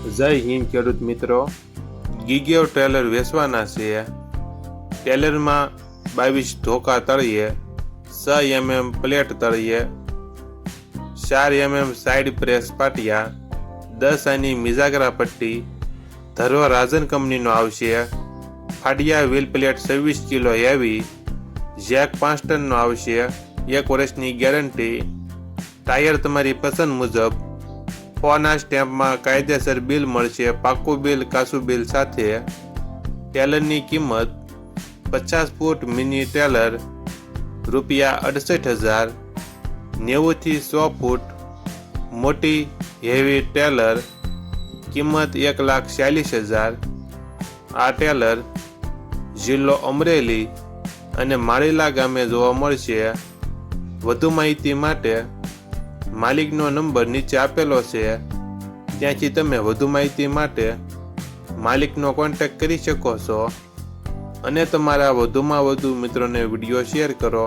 જય હિન્દ ખેડૂત મિત્રો, ગીગેવ ટેલર વેચવાના છે। ટેલરમાં 22 ધોકા તળિયે, 6 mm પ્લેટ તળિયે, 4 mm સાઇડ પ્રેસ પાટિયા, 10 આની મિજાગરા પટ્ટી, ધરવા રાજન કંપનીનો આવશે। ફાડિયા wheel plate 26 kilo heavy, jack 5 ટનનો આવશે। 1 વર્ષની ગેરંટી, ટાયર તમારી પસંદ મુજબ। ફોના સ્ટેમ્પમાં કાયદેસર બિલ મળશે, પાકું બિલ કાસુ બિલ સાથે। ટેલરની કિંમત 50 ફૂટ મિની ટેલર રૂપિયા 68,000, 90 થી 100 ફૂટ મોટી હેવી ટેલર કિંમત 1,40,000। આ ટેલર જિલ્લો અમરેલી અને માળીલા ગામે જોવા મળશે। વધુ માહિતી માટે માલિકનો નંબર નીચે આપેલો છે, ત્યાંથી તમે વધુ માહિતી માટે માલિકનો કોન્ટેક્ટ કરી શકો છો અને તમારા વધુમાં વધુ મિત્રોને વિડીયો શેર કરો।